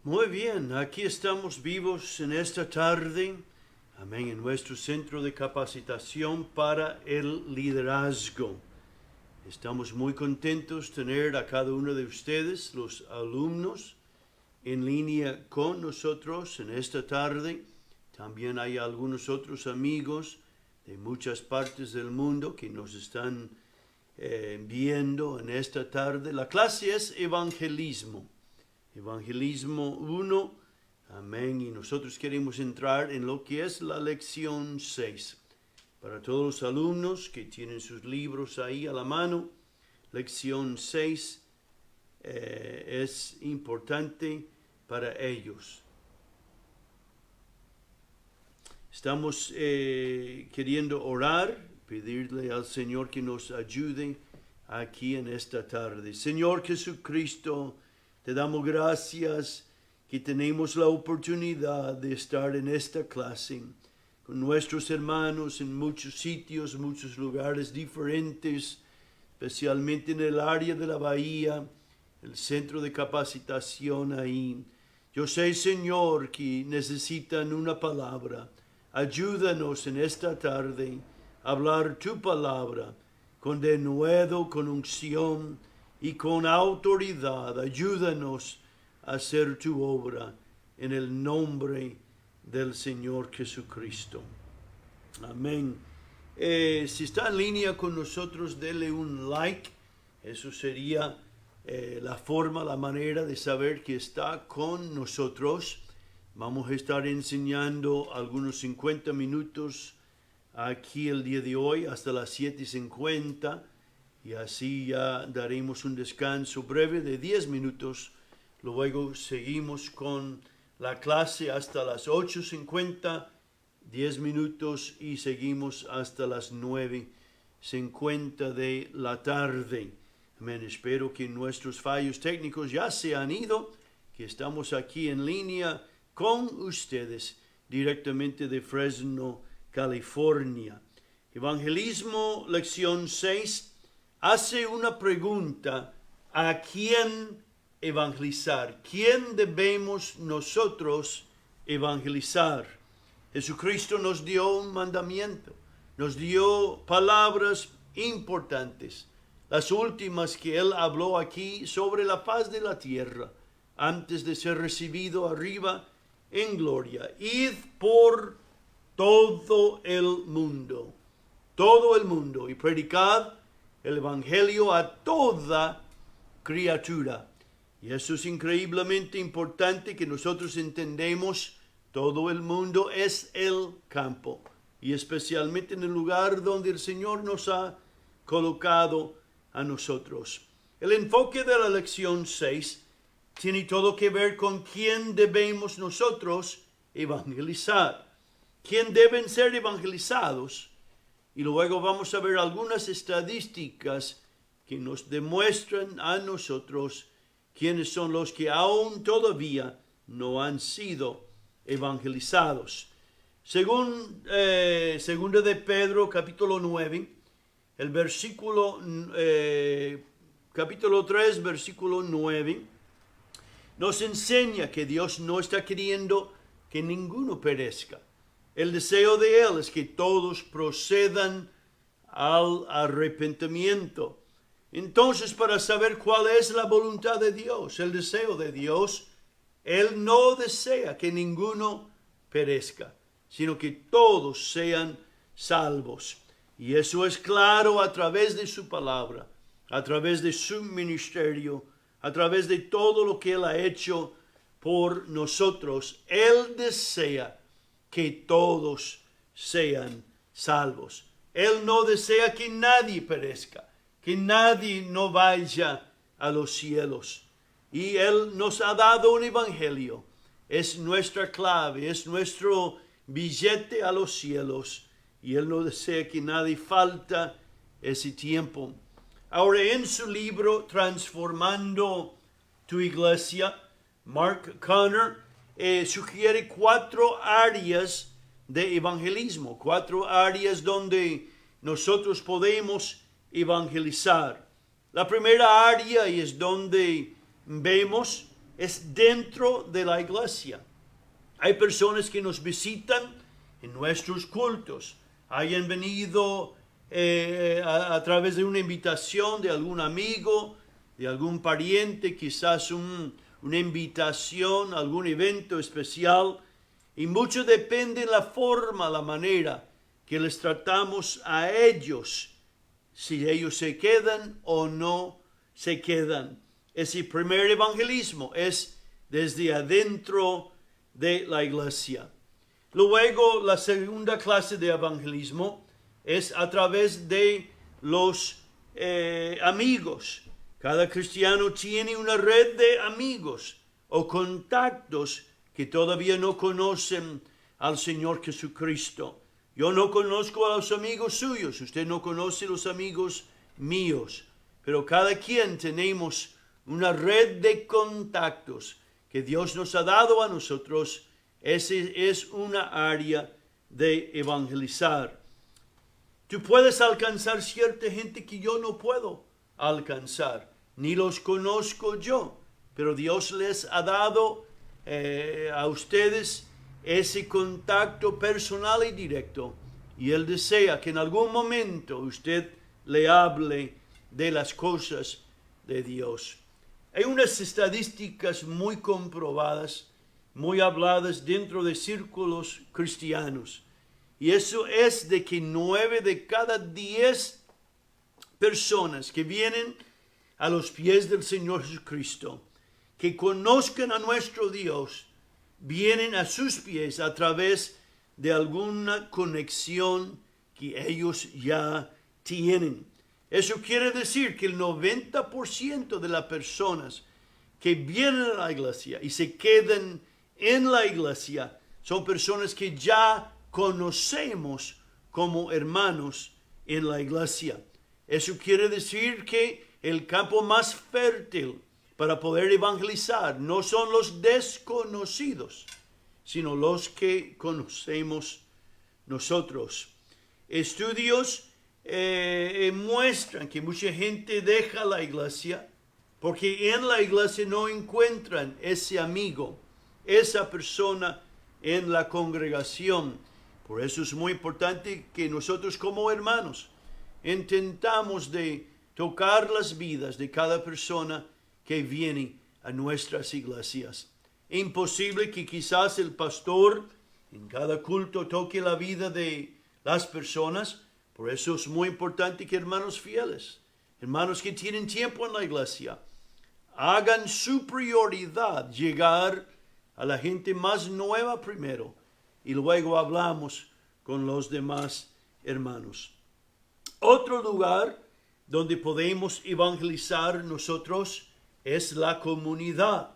Muy bien, aquí estamos vivos en esta tarde, amén, en nuestro centro de capacitación para el liderazgo. Estamos muy contentos de tener a cada uno de ustedes, los alumnos, en línea con nosotros en esta tarde. También hay algunos otros amigos de muchas partes del mundo que nos están viendo en esta tarde. La clase es evangelismo. Evangelismo 1, amén, y nosotros queremos entrar en lo que es la lección 6. Para todos los alumnos que tienen sus libros ahí a la mano, lección 6 es importante para ellos. Estamos queriendo orar, pedirle al Señor que nos ayude aquí en esta tarde. Señor Jesucristo, te damos gracias que tenemos la oportunidad de estar en esta clase con nuestros hermanos en muchos sitios, muchos lugares diferentes, especialmente en el área de la bahía, el centro de capacitación ahí. Yo sé, Señor, que necesitan una palabra. Ayúdanos en esta tarde a hablar tu palabra con denuedo, con unción y con autoridad. Ayúdanos a hacer tu obra en el nombre del Señor Jesucristo. Amén. Si está en línea con nosotros, dele un like. Eso sería la forma, la manera de saber que está con nosotros. Vamos a estar enseñando algunos 50 minutos aquí el día de hoy hasta las 7:50. Y así ya daremos un descanso breve de 10 minutos. Luego seguimos con la clase hasta las 8:50, 10 minutos y seguimos hasta las 9:50 de la tarde. Amén. Espero que nuestros fallos técnicos ya se han ido, que estamos aquí en línea con ustedes directamente de Fresno, California. Evangelismo, lección 6. Hace una pregunta: ¿a quién evangelizar? ¿Quién debemos nosotros evangelizar? Jesucristo nos dio un mandamiento, nos dio palabras importantes, las últimas que Él habló aquí sobre la faz de la tierra, antes de ser recibido arriba en gloria. Id por todo el mundo, y predicad el evangelio a toda criatura. Y eso es increíblemente importante, que nosotros entendemos todo el mundo es el campo, y especialmente en el lugar donde el Señor nos ha colocado a nosotros. El enfoque de la lección 6 tiene todo que ver con quién debemos nosotros evangelizar, quién deben ser evangelizados. Y luego vamos a ver algunas estadísticas que nos demuestran a nosotros quiénes son los que aún todavía no han sido evangelizados. Según Segunda de Pedro, capítulo 9, el capítulo 3, versículo 9, nos enseña que Dios no está queriendo que ninguno perezca. El deseo de Él es que todos procedan al arrepentimiento. Entonces, para saber cuál es la voluntad de Dios, el deseo de Dios, Él no desea que ninguno perezca, sino que todos sean salvos. Y eso es claro a través de su palabra, a través de su ministerio, a través de todo lo que Él ha hecho por nosotros. Él desea que todos sean salvos. Él no desea que nadie perezca, que nadie no vaya a los cielos. Y Él nos ha dado un evangelio. Es nuestra clave, es nuestro billete a los cielos. Y Él no desea que nadie falta ese tiempo. Ahora, en su libro Transformando tu Iglesia, Mark Connor sugiere 4 áreas de evangelismo, 4 áreas donde nosotros podemos evangelizar. La primera área es donde vemos es dentro de la iglesia. Hay personas que nos visitan en nuestros cultos. Hayan venido a través de una invitación de algún amigo, de algún pariente, quizás una invitación a algún evento especial. Y mucho depende de la forma, la manera que les tratamos a ellos, si ellos se quedan o no se quedan. Ese primer evangelismo es desde adentro de la iglesia. Luego, la segunda clase de evangelismo es a través de los amigos. Cada cristiano tiene una red de amigos o contactos que todavía no conocen al Señor Jesucristo. Yo no conozco a los amigos suyos, usted no conoce a los amigos míos, pero cada quien tenemos una red de contactos que Dios nos ha dado a nosotros. Ese es una área de evangelizar. Tú puedes alcanzar cierta gente que yo no puedo alcanzar, ni los conozco yo, pero Dios les ha dado a ustedes ese contacto personal y directo, y Él desea que en algún momento usted le hable de las cosas de Dios. Hay unas estadísticas muy comprobadas, muy habladas dentro de círculos cristianos, y eso es de que 9 de cada 10 personas que vienen a los pies del Señor Jesucristo, que conozcan a nuestro Dios, vienen a sus pies a través de alguna conexión que ellos ya tienen. Eso quiere decir que el 90% de las personas que vienen a la iglesia y se quedan en la iglesia son personas que ya conocemos como hermanos en la iglesia. Eso quiere decir que el campo más fértil para poder evangelizar no son los desconocidos, sino los que conocemos nosotros. Estudios muestran que mucha gente deja la iglesia porque en la iglesia no encuentran ese amigo, esa persona en la congregación. Por eso es muy importante que nosotros como hermanos intentamos de tocar las vidas de cada persona que viene a nuestras iglesias. Imposible que quizás el pastor en cada culto toque la vida de las personas. Por eso es muy importante que hermanos fieles, hermanos que tienen tiempo en la iglesia, hagan su prioridad llegar a la gente más nueva primero y luego hablamos con los demás hermanos. Otro lugar donde podemos evangelizar nosotros es la comunidad.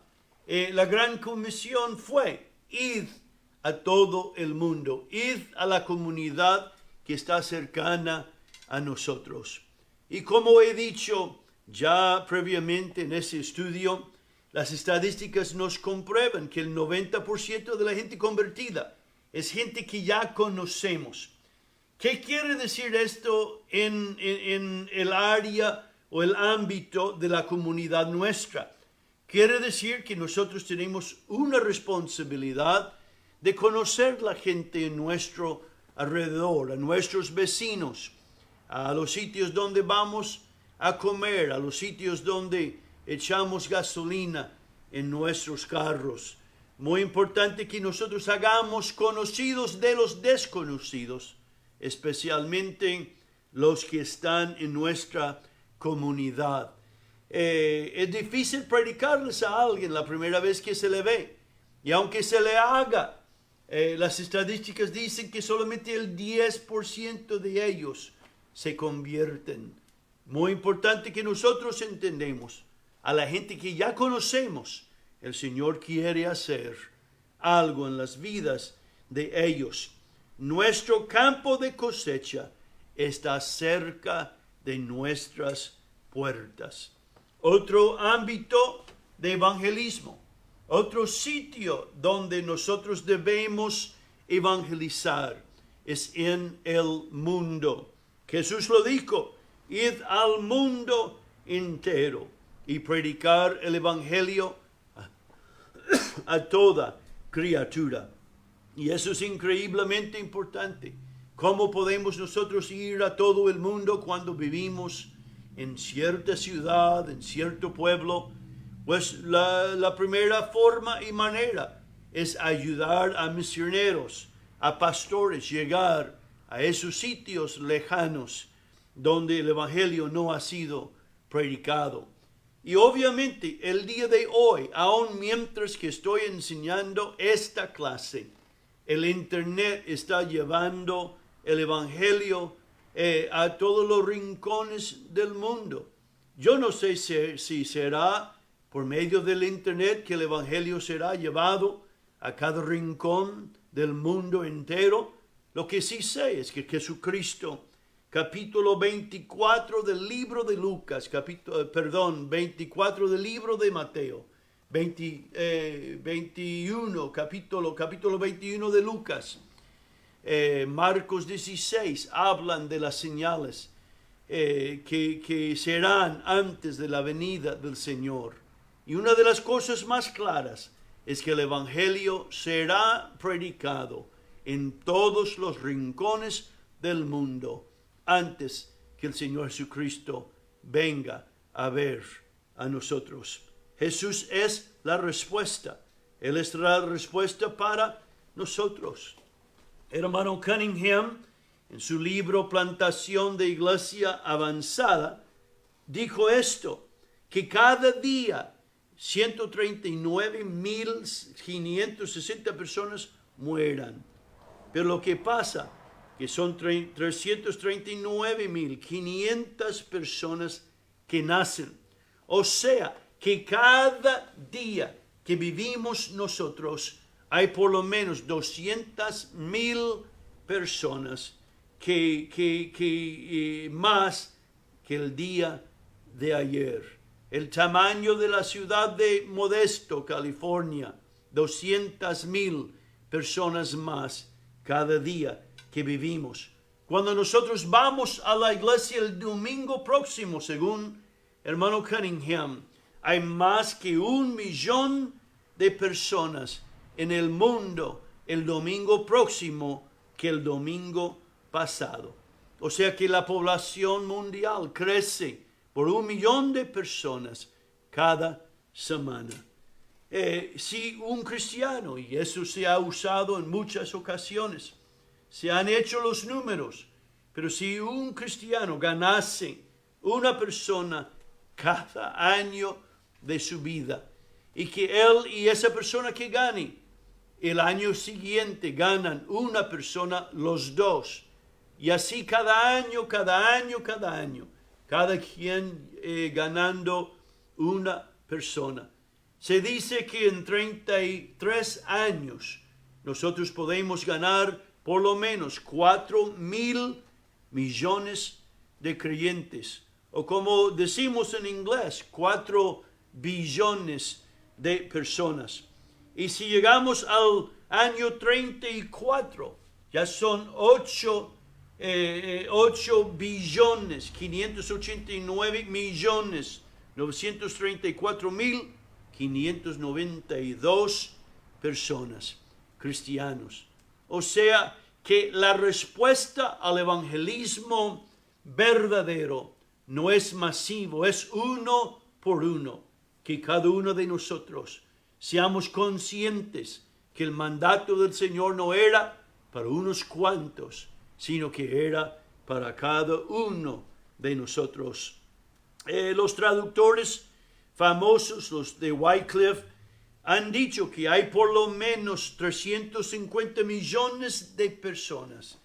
La gran comisión fue: id a todo el mundo, id a la comunidad que está cercana a nosotros. Y como he dicho ya previamente en ese estudio, las estadísticas nos comprueban que el 90% de la gente convertida es gente que ya conocemos. ¿Qué quiere decir esto en el área o el ámbito de la comunidad nuestra? Quiere decir que nosotros tenemos una responsabilidad de conocer la gente en nuestro alrededor, a nuestros vecinos, a los sitios donde vamos a comer, a los sitios donde echamos gasolina en nuestros carros. Muy importante que nosotros hagamos conocidos de los desconocidos, especialmente los que están en nuestra comunidad. Es difícil predicarles a alguien la primera vez que se le ve, y aunque se le haga, las estadísticas dicen que solamente el 10% de ellos se convierten. Muy importante que nosotros entendemos a la gente que ya conocemos. El Señor quiere hacer algo en las vidas de ellos. Nuestro campo de cosecha está cerca de nuestras puertas. Otro ámbito de evangelismo, otro sitio donde nosotros debemos evangelizar es en el mundo. Jesús lo dijo: id al mundo entero y predicar el evangelio a toda criatura. Y eso es increíblemente importante. ¿Cómo podemos nosotros ir a todo el mundo cuando vivimos en cierta ciudad, en cierto pueblo? Pues la primera forma y manera es ayudar a misioneros, a pastores, llegar a esos sitios lejanos donde el evangelio no ha sido predicado. Y obviamente el día de hoy, aun mientras que estoy enseñando esta clase, el internet está llevando el evangelio a todos los rincones del mundo. Yo no sé si será por medio del internet que el evangelio será llevado a cada rincón del mundo entero. Lo que sí sé es que Jesucristo, capítulo 24 del libro de Lucas, 24 del libro de Mateo, 21, capítulo 21 de Lucas, Marcos 16, hablan de las señales que serán antes de la venida del Señor. Y una de las cosas más claras es que el evangelio será predicado en todos los rincones del mundo antes que el Señor Jesucristo venga a ver a nosotros. Jesús es la respuesta. Él es la respuesta para nosotros. El hermano Cunningham, en su libro Plantación de Iglesia Avanzada, dijo esto, que cada día 139.560 personas mueran. Pero lo que pasa que son 339.500 personas que nacen. O sea, que cada día que vivimos nosotros hay por lo menos 200.000 personas que más que el día de ayer. El tamaño de la ciudad de Modesto, California, 200.000 personas más cada día que vivimos. Cuando nosotros vamos a la iglesia el domingo próximo, según hermano Cunningham, hay más que 1 millón de personas en el mundo el domingo próximo que el domingo pasado. O sea que la población mundial crece por 1 millón de personas cada semana. Si un cristiano, y eso se ha usado en muchas ocasiones, se han hecho los números, pero si un cristiano ganase una persona cada año de su vida, y que él y esa persona que gane el año siguiente ganan una persona los dos, y así cada año, cada quien ganando una persona. Se dice que en 33 años nosotros podemos ganar por lo menos 4.000 millones de creyentes. O como decimos en inglés, 4 billones de personas. Y si llegamos al año 34, ya son 8 billones, 589 millones, 934.592 personas, cristianos. O sea que la respuesta al evangelismo verdadero no es masivo, es uno por uno. Que cada uno de nosotros seamos conscientes que el mandato del Señor no era para unos cuantos, sino que era para cada uno de nosotros. Los traductores famosos, los de Wycliffe, han dicho que hay por lo menos 350 millones de personas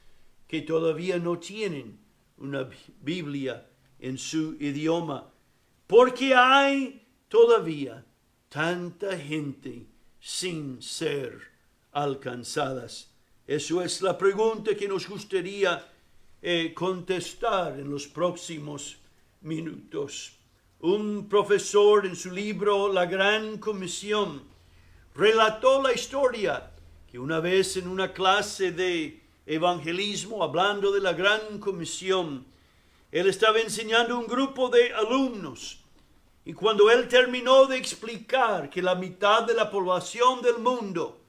que todavía no tienen una Biblia en su idioma, porque hay todavía tanta gente sin ser alcanzadas. Eso es la pregunta que nos gustaría contestar en los próximos minutos. Un profesor en su libro La Gran Comisión relató la historia que una vez en una clase de evangelismo, hablando de la Gran Comisión, él estaba enseñando a un grupo de alumnos Y cuando él terminó de explicar que la mitad de la población del mundo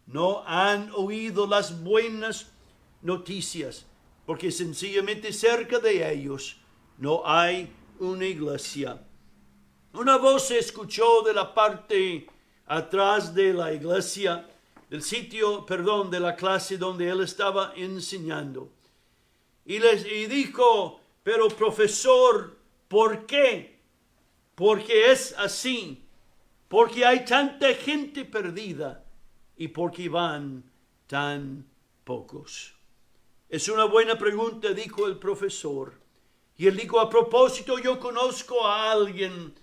no han oído las buenas noticias, porque sencillamente cerca de ellos no hay una iglesia. Una voz se escuchó de la parte atrás de la iglesia, de la clase donde él estaba enseñando. Y dijo, pero profesor, ¿por qué? Porque es así, porque hay tanta gente perdida y porque van tan pocos. Es una buena pregunta, dijo el profesor. Y él dijo, a propósito, yo conozco a alguien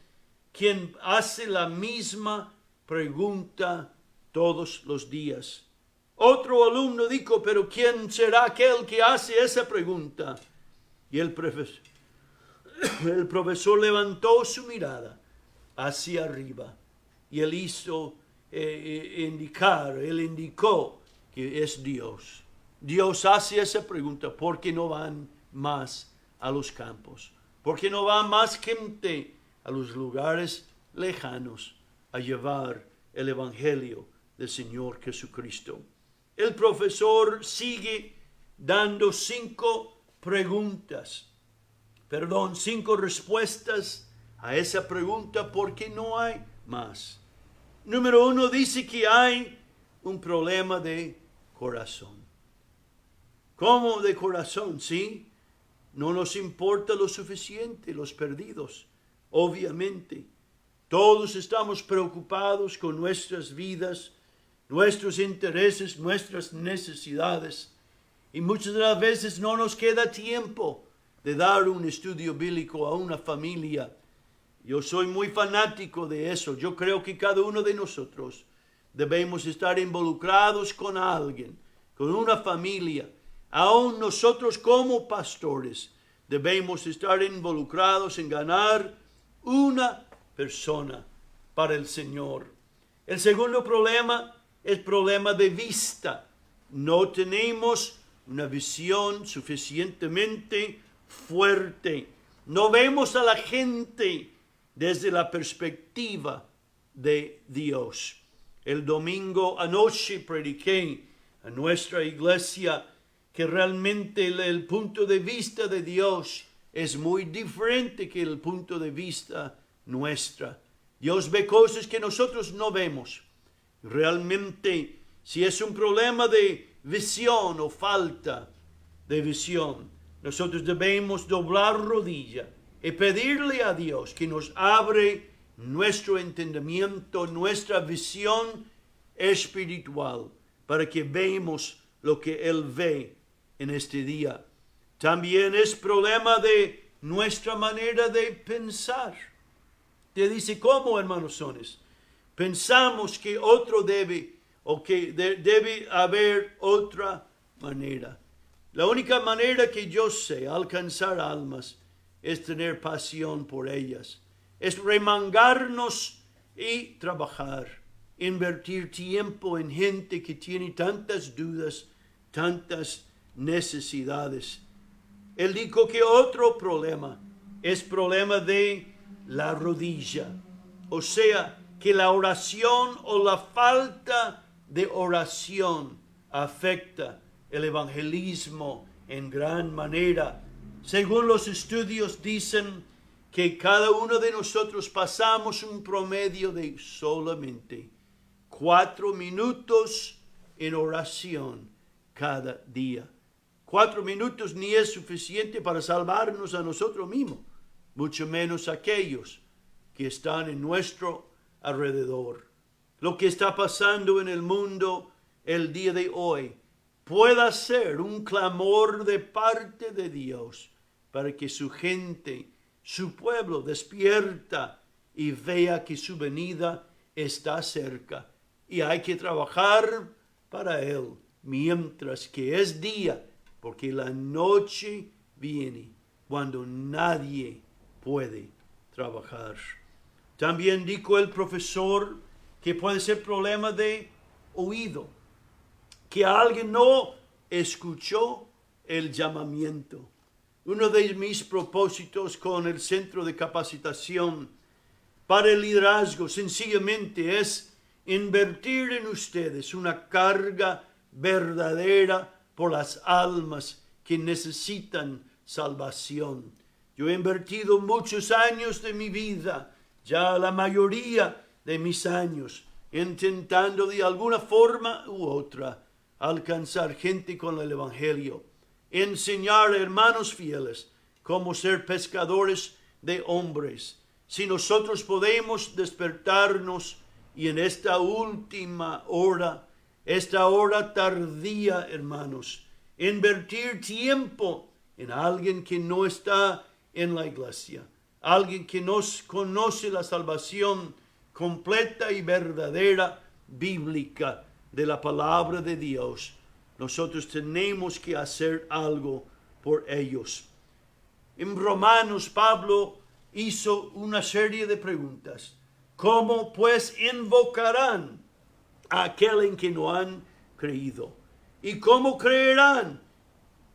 quien hace la misma pregunta todos los días. Otro alumno dijo, pero ¿quién será aquel que hace esa pregunta? Y el profesor levantó su mirada hacia arriba y él indicó que es Dios. Dios hace esa pregunta, ¿por qué no van más a los campos? ¿Por qué no va más gente a los lugares lejanos a llevar el evangelio del Señor Jesucristo? El profesor sigue dando 5 respuestas a esa pregunta, ¿por qué no hay más? Número 1 dice que hay un problema de corazón. ¿Cómo de corazón? Sí, no nos importa lo suficiente los perdidos. Obviamente, todos estamos preocupados con nuestras vidas, nuestros intereses, nuestras necesidades. Y muchas de las veces no nos queda tiempo de dar un estudio bíblico a una familia. Yo soy muy fanático de eso. Yo creo que cada uno de nosotros debemos estar involucrados con alguien, con una familia. Aún nosotros como pastores debemos estar involucrados en ganar una persona para el Señor. El segundo problema es problema de vista. No tenemos una visión suficientemente fuerte. No vemos a la gente desde la perspectiva de Dios. El domingo anoche prediqué a nuestra iglesia que realmente el punto de vista de Dios es muy diferente que el punto de vista nuestra. Dios ve cosas que nosotros no vemos. Realmente, si es un problema de visión o falta de visión, nosotros debemos doblar rodilla y pedirle a Dios que nos abre nuestro entendimiento, nuestra visión espiritual, para que veamos lo que Él ve en este día. También es problema de nuestra manera de pensar. Te dice, ¿cómo, hermanos sones? Pensamos que otro debe, o que debe haber otra manera. La única manera que yo sé alcanzar almas es tener pasión por ellas. Es remangarnos y trabajar. Invertir tiempo en gente que tiene tantas dudas, tantas necesidades. Él dijo que otro problema es problema de la rodilla. O sea, que la oración o la falta de oración afecta el evangelismo en gran manera. Según los estudios dicen que cada uno de nosotros pasamos un promedio de solamente 4 minutos en oración cada día. 4 minutos ni es suficiente para salvarnos a nosotros mismos, mucho menos aquellos que están en nuestro alrededor. Lo que está pasando en el mundo el día de hoy pueda ser un clamor de parte de Dios para que su gente, su pueblo despierta y vea que su venida está cerca. Y hay que trabajar para Él mientras que es día, porque la noche viene cuando nadie puede trabajar. También dijo el profesor que puede ser problema de oído, que alguien no escuchó el llamamiento. Uno de mis propósitos con el centro de capacitación para el liderazgo sencillamente es invertir en ustedes una carga verdadera por las almas que necesitan salvación. Yo he invertido muchos años de mi vida, ya la mayoría de mis años, intentando de alguna forma u otra alcanzar gente con el evangelio, enseñar a hermanos fieles cómo ser pescadores de hombres. Si nosotros podemos despertarnos y en esta última hora, esta hora tardía, hermanos, invertir tiempo en alguien que no está en la iglesia, alguien que no conoce la salvación completa y verdadera bíblica de la palabra de Dios, nosotros tenemos que hacer algo por ellos. En Romanos, Pablo hizo una serie de preguntas. ¿Cómo pues invocarán a aquel en que no han creído? ¿Y cómo creerán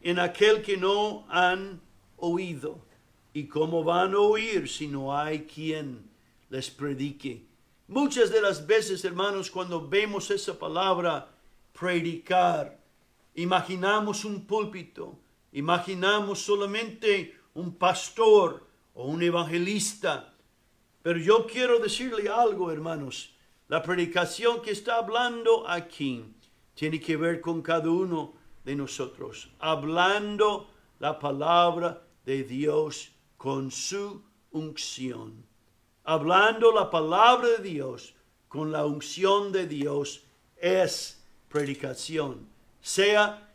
en aquel que no han oído? ¿Y cómo van a oír si no hay quien les predique? Muchas de las veces, hermanos, cuando vemos esa palabra predicar, imaginamos un púlpito, imaginamos solamente un pastor o un evangelista. Pero yo quiero decirle algo, hermanos. La predicación que está hablando aquí tiene que ver con cada uno de nosotros, hablando la palabra de Dios con su unción. Hablando la palabra de Dios con la unción de Dios es predicación. Sea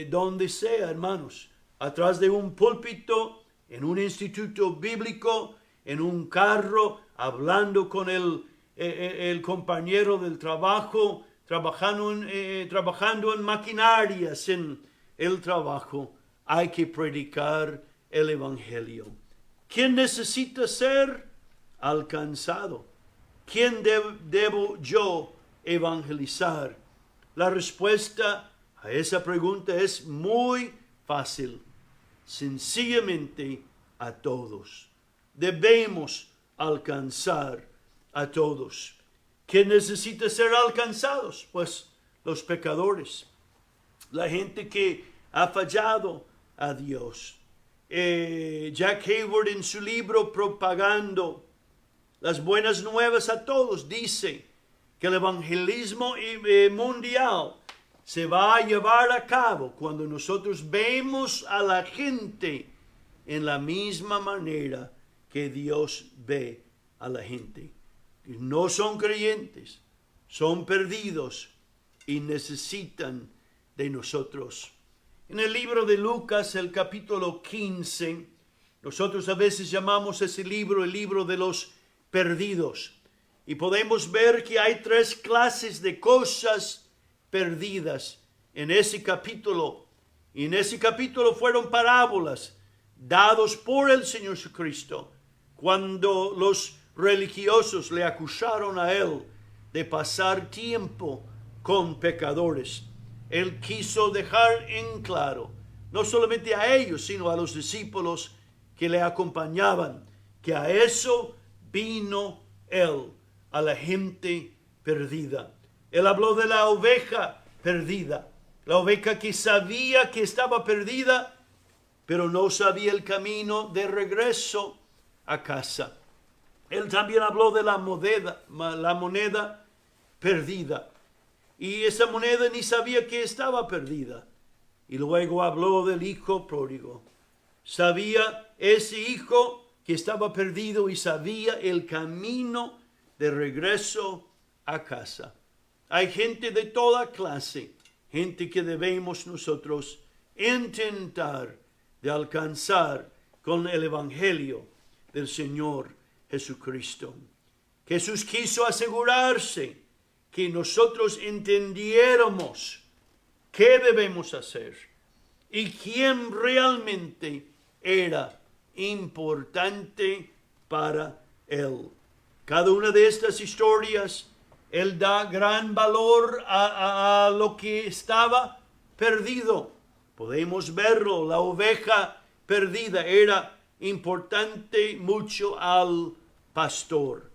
donde sea, hermanos, atrás de un púlpito, en un instituto bíblico, en un carro, hablando con el compañero del trabajo, trabajando en maquinarias en el trabajo. Hay que predicar el evangelio. ¿Quién necesita ser alcanzado? ¿Quién debo yo evangelizar? La respuesta a esa pregunta es muy fácil. Sencillamente a todos. Debemos alcanzar a todos. ¿Quién necesita ser alcanzados? Pues los pecadores, la gente que ha fallado a Dios. Jack Hayward, en su libro Propagando las Buenas Nuevas a Todos, dice que el evangelismo mundial se va a llevar a cabo cuando nosotros vemos a la gente en la misma manera que Dios ve a la gente. No son creyentes, son perdidos y necesitan de nosotros. En el libro de Lucas, el capítulo 15, nosotros a veces llamamos ese libro el libro de los perdidos. Y podemos ver que hay 3 clases de cosas perdidas en ese capítulo. Y en ese capítulo fueron parábolas dados por el Señor Jesucristo cuando los religiosos le acusaron a él de pasar tiempo con pecadores. Él quiso dejar en claro, no solamente a ellos, sino a los discípulos que le acompañaban, que a eso vino él, a la gente perdida. Él habló de la oveja perdida, la oveja que sabía que estaba perdida, pero no sabía el camino de regreso a casa. Él también habló de la moneda perdida. Y esa moneda ni sabía que estaba perdida. Y luego habló del hijo pródigo. Sabía ese hijo que estaba perdido y sabía el camino de regreso a casa. Hay gente de toda clase, gente que debemos nosotros intentar de alcanzar con el evangelio del Señor Jesucristo. Jesús quiso asegurarse que nosotros entendiéramos qué debemos hacer y quién realmente era importante para él. Cada una de estas historias, él da gran valor a lo que estaba perdido. Podemos verlo, la oveja perdida era importante mucho al pastor.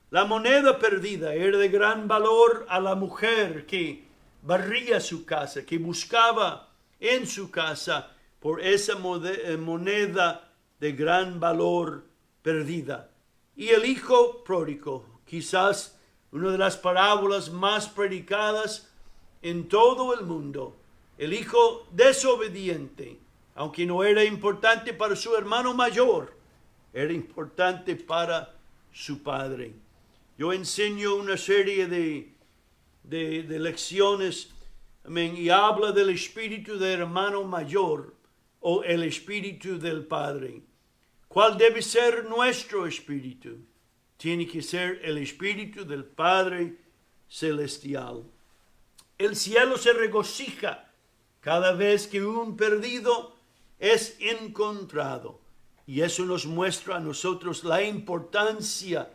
La moneda perdida era de gran valor a la mujer que barría su casa, que buscaba en su casa por esa moneda de gran valor perdida. Y el hijo pródigo, quizás una de las parábolas más predicadas en todo el mundo, el hijo desobediente, aunque no era importante para su hermano mayor, era importante para su padre. Yo enseño una serie de lecciones, amén, y habla del espíritu del hermano mayor o el espíritu del padre. ¿Cuál debe ser nuestro espíritu? Tiene que ser el espíritu del Padre Celestial. El cielo se regocija cada vez que un perdido es encontrado. Y eso nos muestra a nosotros la importancia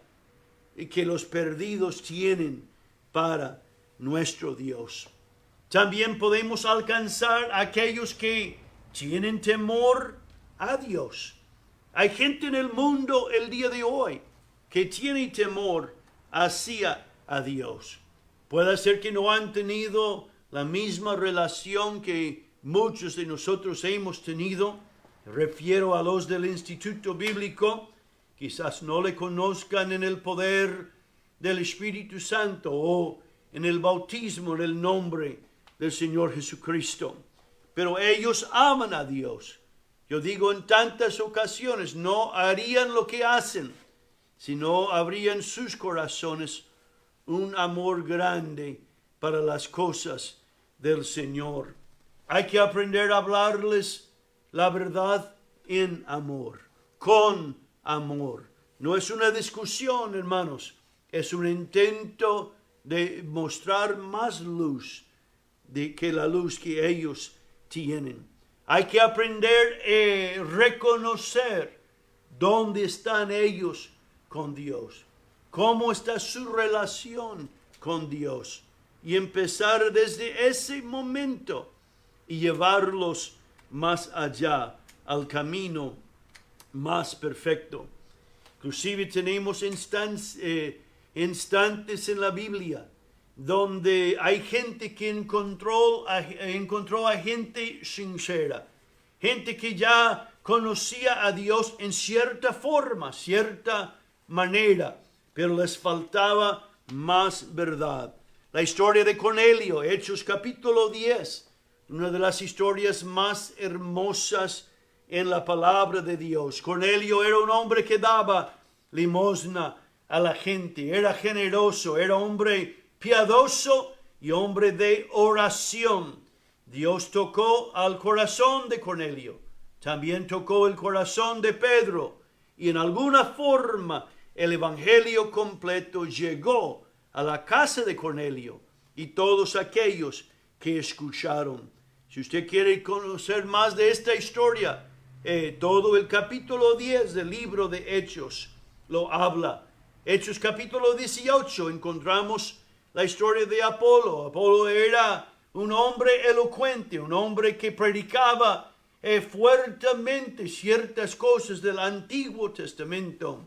que los perdidos tienen para nuestro Dios. También podemos alcanzar a aquellos que tienen temor a Dios. Hay gente en el mundo el día de hoy que tiene temor hacia a Dios. Puede ser que no han tenido la misma relación que muchos de nosotros hemos tenido. Me refiero a los del Instituto Bíblico. Quizás no le conozcan en el poder del Espíritu Santo o en el bautismo en el nombre del Señor Jesucristo. Pero ellos aman a Dios. Yo digo en tantas ocasiones, no harían lo que hacen si no habría en sus corazones un amor grande para las cosas del Señor. Hay que aprender a hablarles la verdad en amor, con amor. No es una discusión, hermanos, es un intento de mostrar más luz que la luz que ellos tienen. Hay que aprender a reconocer dónde están ellos con Dios, cómo está su relación con Dios y empezar desde ese momento y llevarlos más allá al camino más perfecto. Inclusive tenemos instantes en la Biblia donde hay gente que encontró a gente sincera, gente que ya conocía a Dios en cierta forma, cierta manera, pero les faltaba más verdad. La historia de Cornelio, Hechos capítulo 10, una de las historias más hermosas en la palabra de Dios. Cornelio era un hombre que daba limosna a la gente, era generoso, era hombre piadoso y hombre de oración. Dios tocó al corazón de Cornelio, también tocó el corazón de Pedro, y en alguna forma el evangelio completo llegó a la casa de Cornelio y todos aquellos que escucharon. Si usted quiere conocer más de esta historia, todo el capítulo 10 del libro de Hechos lo habla. Hechos capítulo 18 encontramos la historia de Apolo. Apolo era un hombre elocuente, un hombre que predicaba fuertemente ciertas cosas del Antiguo Testamento.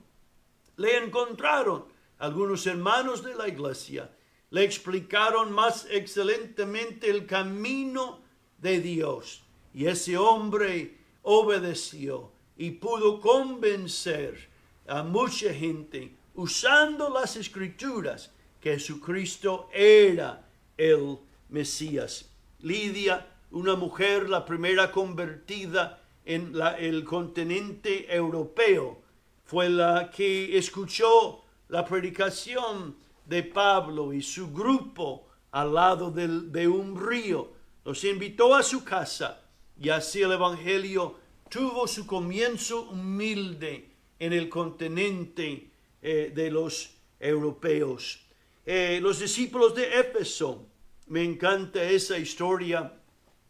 Le encontraron algunos hermanos de la iglesia, le explicaron más excelentemente el camino de Dios, y ese hombre obedeció y pudo convencer a mucha gente usando las Escrituras que Jesucristo era el Mesías. Lidia, una mujer, la primera convertida en el continente europeo, fue la que escuchó la predicación de Pablo y su grupo al lado de un río. Los invitó a su casa y así el evangelio tuvo su comienzo humilde en el continente de los europeos. Los discípulos de Éfeso, me encanta esa historia.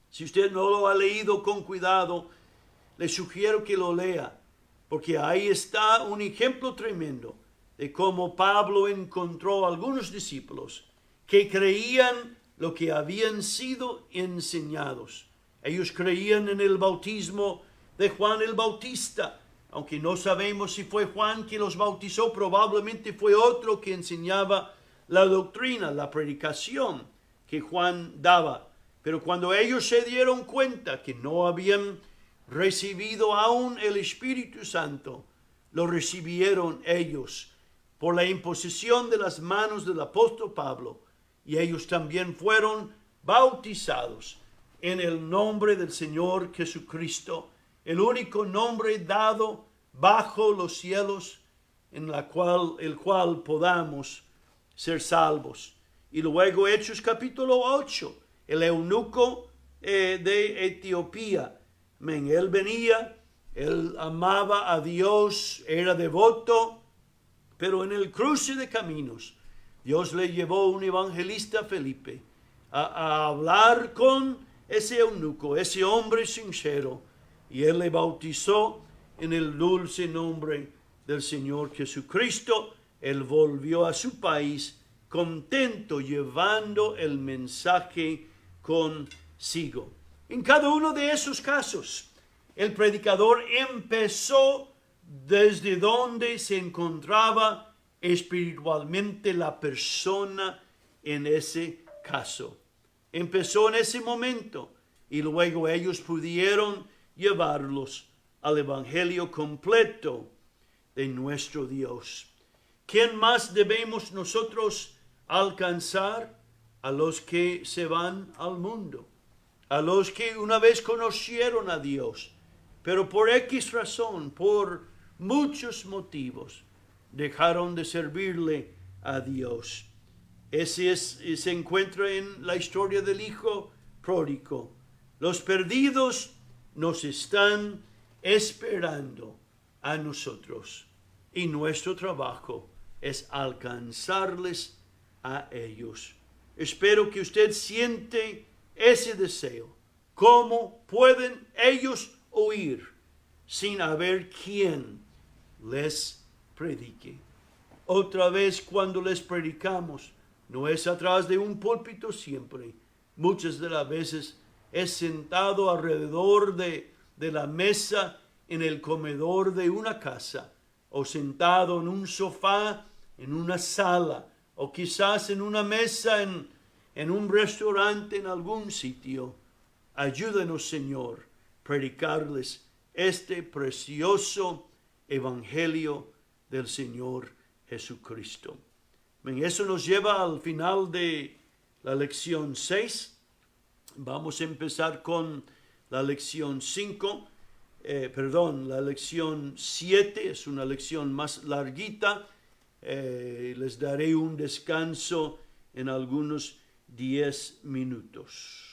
Si usted no lo ha leído con cuidado, le sugiero que lo lea, porque ahí está un ejemplo tremendo de cómo Pablo encontró a algunos discípulos que creían lo que habían sido enseñados. Ellos creían en el bautismo de Juan el Bautista, aunque no sabemos si fue Juan que los bautizó, probablemente fue otro que enseñaba la doctrina, la predicación que Juan daba. Pero cuando ellos se dieron cuenta que no habían recibido aún el Espíritu Santo, lo recibieron ellos por la imposición de las manos del apóstol Pablo, y ellos también fueron bautizados en el nombre del Señor Jesucristo, el único nombre dado bajo los cielos en el cual podamos ser salvos. Y luego Hechos capítulo 8, el eunuco de Etiopía, él venía, él amaba a Dios, era devoto, pero en el cruce de caminos, Dios le llevó un evangelista, Felipe, a hablar con ese eunuco, ese hombre sincero, y él le bautizó en el dulce nombre del Señor Jesucristo. Él volvió a su país contento, llevando el mensaje consigo. En cada uno de esos casos, el predicador empezó desde donde se encontraba espiritualmente la persona en ese caso. Empezó en ese momento y luego ellos pudieron llevarlos al evangelio completo de nuestro Dios. ¿Quién más debemos nosotros alcanzar? A los que se van al mundo, a los que una vez conocieron a Dios, pero por X razón, por muchos motivos, dejaron de servirle a Dios. Se encuentra en la historia del hijo pródigo. Los perdidos nos están esperando a nosotros, y nuestro trabajo es alcanzarles a ellos. Espero que usted siente ese deseo. ¿Cómo pueden ellos oír sin haber quien les predique? Otra vez, cuando les predicamos, no es atrás de un púlpito siempre. Muchas de las veces es sentado alrededor de la mesa en el comedor de una casa, o sentado en un sofá en una sala, o quizás en una mesa en un restaurante en algún sitio. Ayúdenos, Señor, predicarles este precioso evangelio del Señor Jesucristo. Eso nos lleva al final de la lección 6. Vamos a empezar con la lección 5. La lección 7 es una lección más larguita. Les daré un descanso en algunos 10 minutos.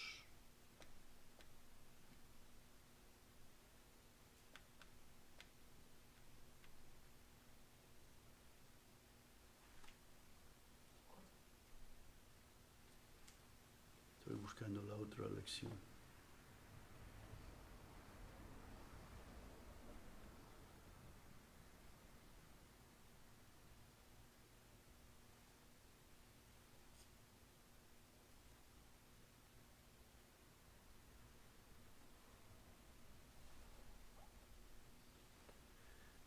Estoy buscando la otra lección.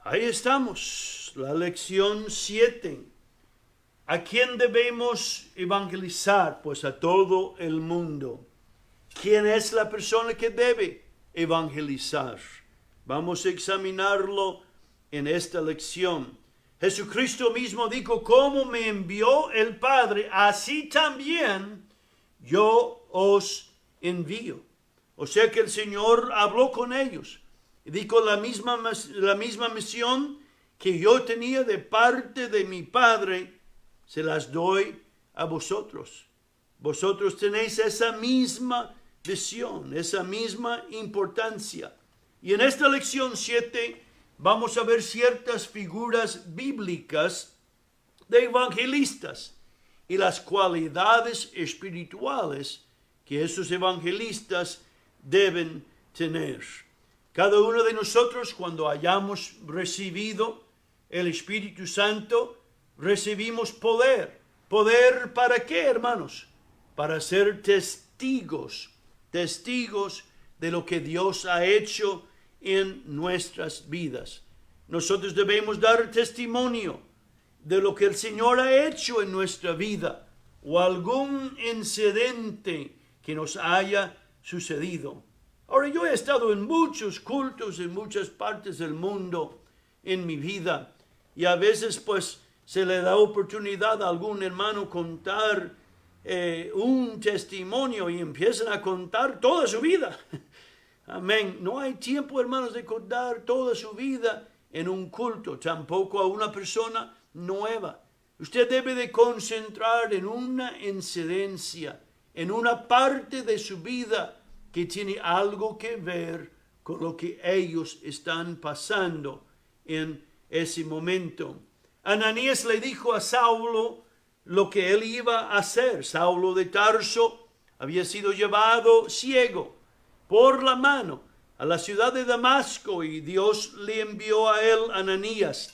Ahí estamos, la lección 7. ¿A quién debemos evangelizar? Pues a todo el mundo. ¿Quién es la persona que debe evangelizar? Vamos a examinarlo en esta lección. Jesucristo mismo dijo: como me envió el Padre, así también yo os envío. O sea que el Señor habló con ellos. Dijo la misma misión que yo tenía de parte de mi Padre, se las doy a vosotros. Vosotros tenéis esa misma visión, esa misma importancia. Y en esta lección 7 vamos a ver ciertas figuras bíblicas de evangelistas y las cualidades espirituales que esos evangelistas deben tener. Cada uno de nosotros, cuando hayamos recibido el Espíritu Santo, recibimos poder. ¿Poder para qué, hermanos? Para ser testigos de lo que Dios ha hecho en nuestras vidas. nosotros debemos dar testimonio de lo que el Señor ha hecho en nuestra vida o algún incidente que nos haya sucedido. Ahora, yo he estado en muchos cultos en muchas partes del mundo en mi vida, y a veces pues se le da oportunidad a algún hermano contar un testimonio y empiezan a contar toda su vida. Amén. No hay tiempo, hermanos, de contar toda su vida en un culto, tampoco a una persona nueva. Usted debe de concentrar en una incidencia, en una parte de su vida que tiene algo que ver con lo que ellos están pasando en ese momento. Ananías le dijo a Saulo lo que él iba a hacer. Saulo de Tarso había sido llevado ciego por la mano a la ciudad de Damasco, y Dios le envió a él Ananías.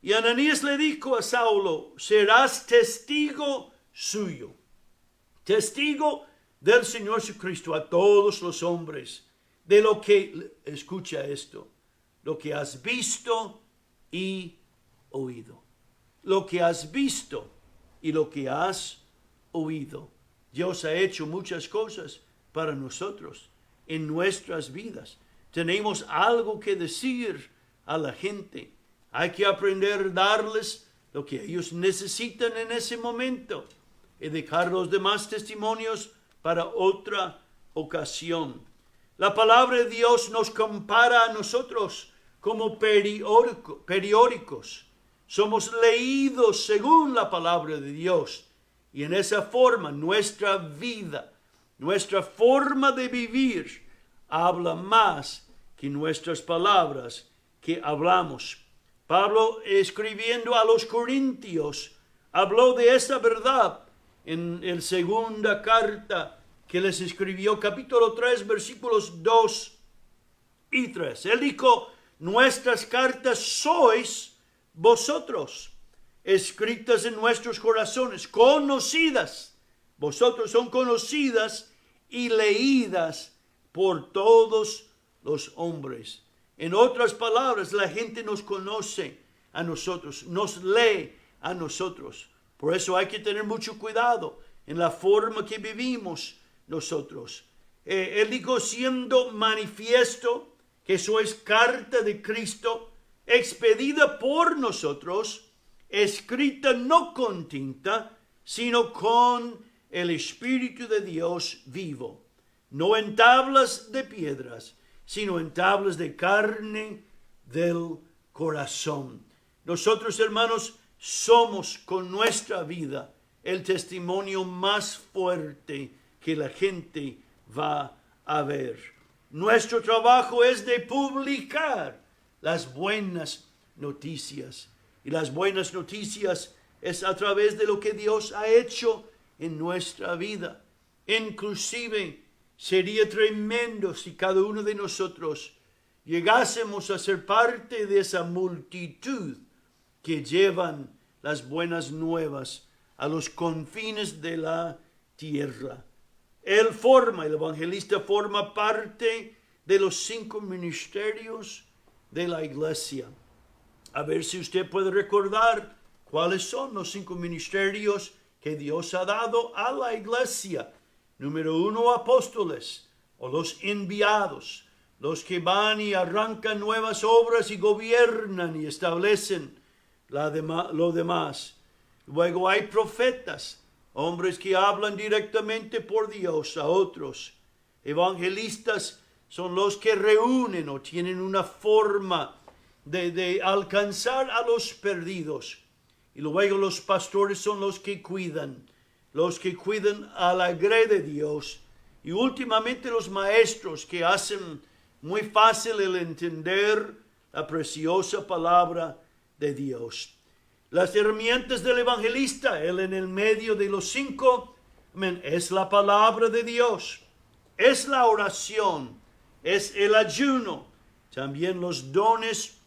Y Ananías le dijo a Saulo: serás testigo suyo, testigo del Señor Jesucristo a todos los hombres, de lo que, escucha esto, lo que has visto y oído. Lo que has visto y lo que has oído. Dios ha hecho muchas cosas para nosotros en nuestras vidas. Tenemos algo que decir a la gente. Hay que aprender a darles lo que ellos necesitan en ese momento y dejar los demás testimonios para otra ocasión. La palabra de Dios nos compara a nosotros como periódicos. Somos leídos según la palabra de Dios, y en esa forma nuestra vida, nuestra forma de vivir habla más que nuestras palabras que hablamos. Pablo, escribiendo a los Corintios, habló de esta verdad en la segunda carta que les escribió, capítulo 3, versículos 2 y 3. Él dijo: nuestras cartas sois vosotros, escritas en nuestros corazones, conocidas. Vosotros son conocidas y leídas por todos los hombres. En otras palabras, la gente nos conoce a nosotros, nos lee a nosotros. Por eso hay que tener mucho cuidado en la forma que vivimos nosotros. Él dijo: siendo manifiesto que sois carta de Cristo, expedida por nosotros, escrita no con tinta, sino con el Espíritu de Dios vivo, no en tablas de piedras, sino en tablas de carne del corazón. Nosotros, hermanos, somos con nuestra vida el testimonio más fuerte que la gente va a ver. Nuestro trabajo es de publicar las buenas noticias. Y las buenas noticias es a través de lo que Dios ha hecho en nuestra vida. Inclusive sería tremendo si cada uno de nosotros llegásemos a ser parte de esa multitud que llevan las buenas nuevas a los confines de la tierra. El evangelista forma parte de los 5 ministerios de la iglesia. A ver si usted puede recordar cuáles son los 5 ministerios que Dios ha dado a la iglesia. Número 1, apóstoles, o los enviados, los que van y arrancan nuevas obras y gobiernan y establecen lo demás. Luego hay profetas, hombres que hablan directamente por Dios a otros. Evangelistas son los que reúnen o tienen una forma de alcanzar a los perdidos. Y luego los pastores son los que cuidan a la grey de Dios. Y últimamente los maestros, que hacen muy fácil el entender la preciosa palabra de Dios. Las herramientas del evangelista, él en el medio de los 5, es la palabra de Dios, es la oración, es el ayuno, también los dones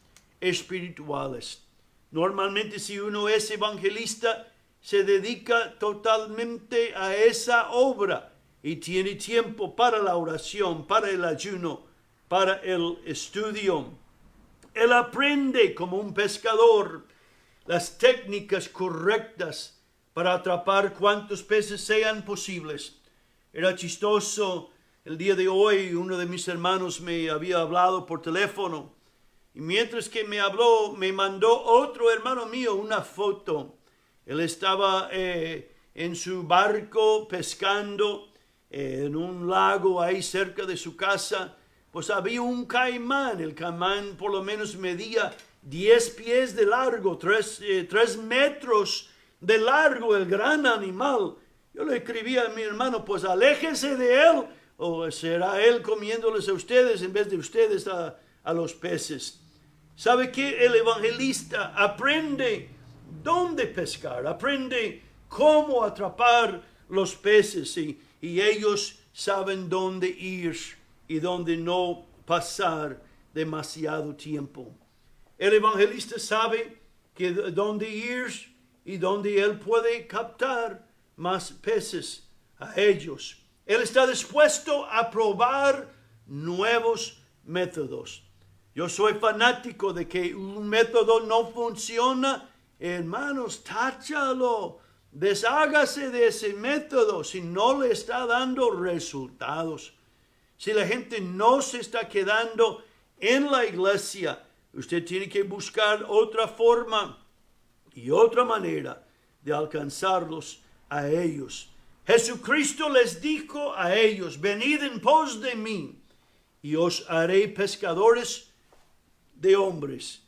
espirituales. Normalmente, si uno es evangelista, se dedica totalmente a esa obra y tiene tiempo para la oración, para el ayuno, para el estudio. Él aprende como un pescador las técnicas correctas para atrapar cuantos peces sean posibles. Era chistoso, el día de hoy uno de mis hermanos me había hablado por teléfono y mientras que me habló me mandó otro hermano mío una foto. Él estaba en su barco pescando en un lago ahí cerca de su casa. Pues había un caimán. El caimán por lo menos medía 10 pies de largo, 3 metros de largo, el gran animal. Yo le escribí a mi hermano, pues aléjese de él, o será él comiéndoles a ustedes en vez de ustedes a los peces. ¿Sabe qué? El evangelista aprende dónde pescar, aprende cómo atrapar los peces y ellos saben dónde ir y dónde no pasar demasiado tiempo. El evangelista sabe que dónde ir y dónde él puede captar más peces a ellos. Él está dispuesto a probar nuevos métodos. Yo soy fanático de que un método no funciona. Hermanos, táchalo. Deshágase de ese método si no le está dando resultados. Si la gente no se está quedando en la iglesia, usted tiene que buscar otra forma y otra manera de alcanzarlos a ellos. Jesucristo les dijo a ellos, venid en pos de mí y os haré pescadores de hombres.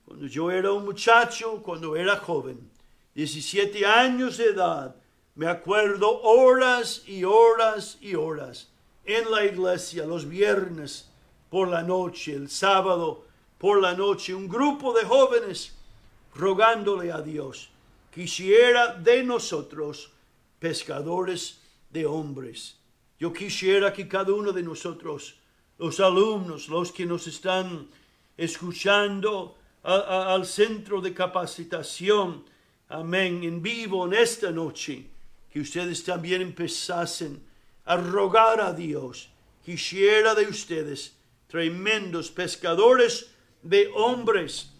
Cuando yo era un muchacho, cuando era joven, 17 años de edad, me acuerdo horas y horas y horas en la iglesia, los viernes por la noche, el sábado por la noche, un grupo de jóvenes rogándole a Dios que hiciera de nosotros pescadores de hombres. Yo quisiera que cada uno de nosotros, los alumnos, los que nos están escuchando al centro de capacitación, amén, en vivo en esta noche, que ustedes también empezasen a rogar a Dios que hiciera de ustedes tremendos pescadores de hombres.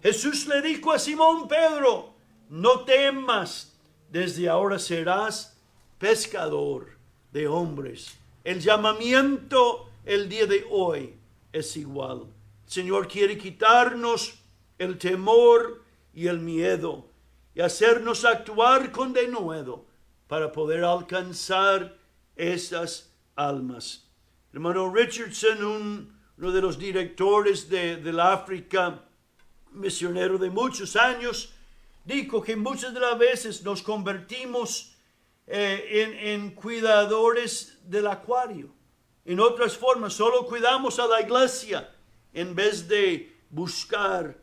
Jesús le dijo a Simón Pedro, no temas, desde ahora serás pescador de hombres. El llamamiento el día de hoy es igual. El Señor quiere quitarnos el temor y el miedo y hacernos actuar con denuedo para poder alcanzar esas almas. Hermano Richardson, uno de los directores del África, misionero de muchos años, dijo que muchas de las veces nos convertimos en cuidadores del acuario. En otras formas, solo cuidamos a la iglesia en vez de buscar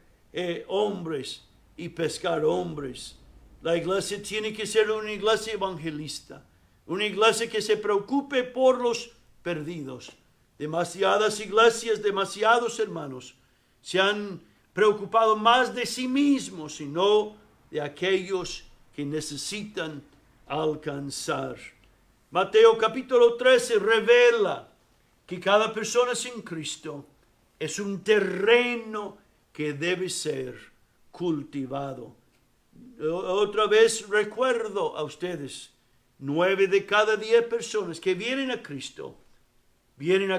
hombres y pescar hombres. La iglesia tiene que ser una iglesia evangelista, una iglesia que se preocupe por los perdidos. Demasiadas iglesias, demasiados hermanos se han preocupado más de sí mismos y no de aquellos que necesitan alcanzar. Mateo capítulo 13 revela que cada persona sin Cristo es un terreno que debe ser cultivado. Otra vez recuerdo a ustedes, 9 de cada 10 personas que vienen a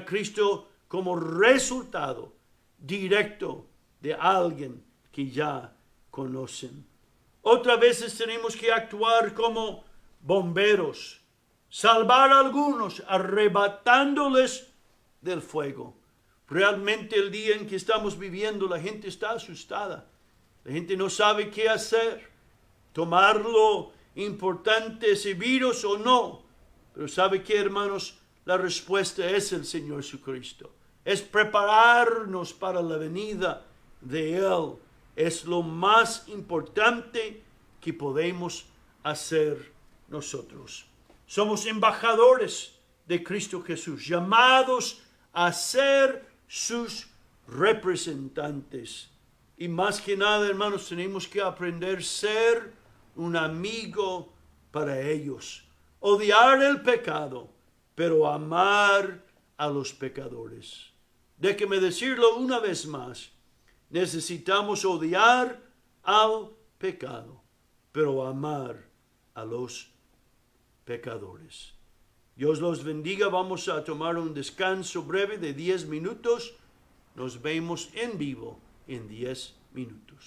Cristo como resultado directo de alguien que ya conocen. Otras veces tenemos que actuar como bomberos, salvar a algunos arrebatándoles del fuego. Realmente el día en que estamos viviendo, la gente está asustada. La gente no sabe qué hacer, tomarlo importante ese virus o no. Pero ¿sabe qué, hermanos? La respuesta es el Señor Jesucristo. Es prepararnos para la venida de Él. Es lo más importante que podemos hacer nosotros. Somos embajadores de Cristo Jesús, llamados a ser sus representantes. Y más que nada, hermanos, tenemos que aprender a ser un amigo para ellos. Odiar el pecado, pero amar a los pecadores. Déjeme decirlo una vez más. Necesitamos odiar al pecado, pero amar a los pecadores. Dios los bendiga. Vamos a tomar un descanso breve de 10 minutos. Nos vemos en vivo en 10 minutos.